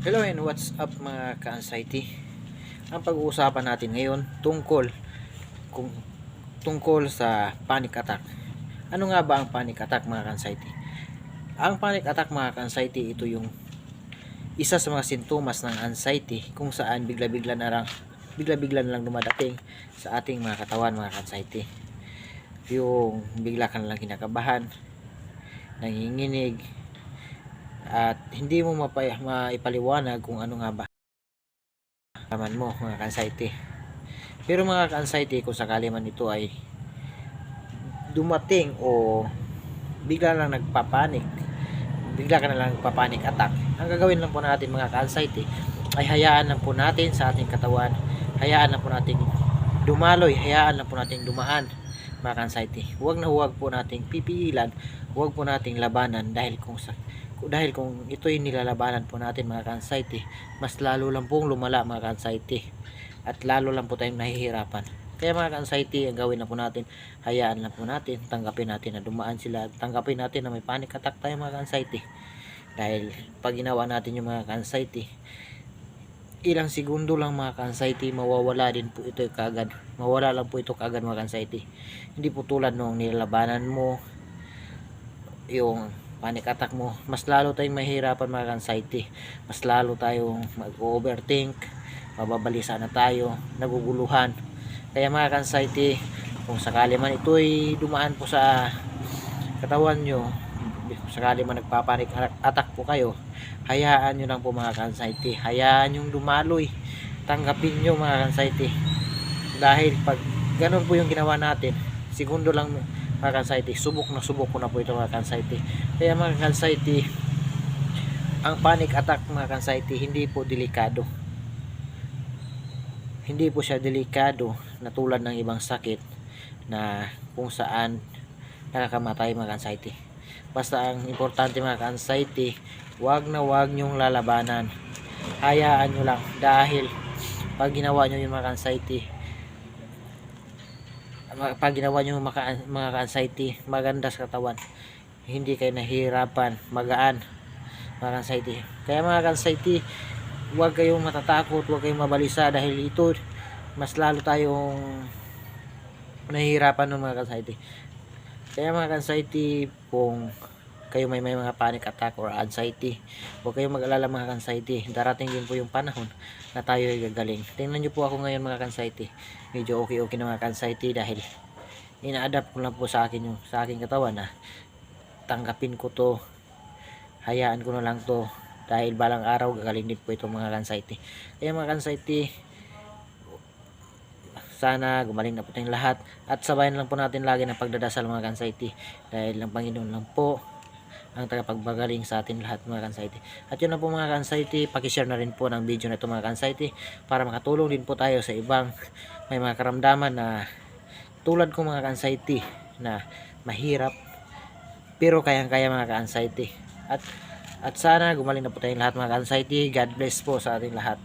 Hello and what's up mga ka-anxiety. Ang pag-uusapan natin ngayon kung tungkol sa panic attack. Ano nga ba ang panic attack mga ka-anxiety? Ang panic attack mga ka-anxiety, ito yung isa sa mga sintomas ng anxiety kung saan bigla-bigla na lang dumadating sa ating mga katawan mga ka-anxiety. Yung bigla ka na lang kinakabahan, nanginginig, at hindi mo maipaliwanag kung ano nga ba naman mo mga ka-anxiety. Pero mga ka-anxiety, kung sakali man ito ay dumating o bigla lang bigla ka na lang nagpapanik attack, ang gagawin lang po natin mga ka-anxiety ay hayaan lang po natin sa ating katawan, hayaan lang po natin dumaloy, hayaan lang po natin dumaan mga ka-anxiety. Huwag po nating pipigilan, huwag po nating labanan dahil kung ito yung nilalabanan po natin mga ka-anxiety, mas lalo lang pong lumala mga ka-anxiety at lalo lang po tayong nahihirapan. Kaya mga ka-anxiety, ang gawin na po natin, hayaan lang po natin, tanggapin natin na dumaan sila, tanggapin natin na may panic attack tayo mga ka-anxiety. Dahil pag ginawa natin yung mga ka-anxiety, ilang segundo lang mga ka-anxiety, mawawala din po ito kagad. Mawala lang po ito kagad mga ka-anxiety. Hindi po tulad nung nilalabanan mo yung panic attack mo, mas lalo tayong mahirapan mga ka-anxiety, mas lalo tayong mag-overthink, mababalisa na tayo, naguguluhan. Kaya mga ka-anxiety, kung sakali man ito ay dumaan po sa katawan nyo, sakali man nagpapanik attack po kayo, hayaan nyo lang po mga ka-anxiety, hayaan yung dumaloy, tanggapin nyo mga ka-anxiety. Dahil pag ganun po yung ginawa natin, segundo lang mga ka-anxiety, subok ko na po ito mga ka-anxiety. Kaya mga ka-anxiety, ang panic attack mga ka-anxiety, hindi po delikado. Hindi po siya delikado na tulad ng ibang sakit na kung saan nakakamatay mga ka-anxiety. Basta ang importante mga ka-anxiety, wag nyong lalabanan. Hayaan nyo lang, dahil pag ginawa nyo yung mga ka-anxiety, mga ka-anxiety, maganda sa katawan, hindi kayo nahihirapan, magaan mga ka-anxiety. Kaya mga ka-anxiety, huwag kayong matatakot, huwag kayong mabalisa, dahil ito mas lalo tayong nahihirapan ng mga ka-anxiety. Kaya mga ka-anxiety, kung kayo may mga panic attack or anxiety, huwag kayong mag-alala mga ka-anxiety, darating din po yung panahon na tayo ay gagaling. Tingnan nyo po ako ngayon mga ka-anxiety, medyo okay na mga ka-anxiety, dahil ina-adapt ko lang po sa aking katawan na tanggapin ko to, hayaan ko na lang to, dahil balang araw gagaling din po itong mga ka-anxiety. Kaya mga ka-anxiety, sana gumaling na po tayong lahat, at sabayan lang po natin lagi ng pagdadasal mga ka-anxiety, dahil ang Panginoon lang po ang tagapagbagaling sa atin lahat mga ka-anxiety. At yun na po mga ka-anxiety, pakishare na rin po ng video na ito mga ka-anxiety, para makatulong din po tayo sa ibang may mga karamdaman na tulad ko mga ka-anxiety, na mahirap pero kayang-kaya mga ka-anxiety. At sana gumaling na po tayong lahat mga ka-anxiety. God bless po sa ating lahat.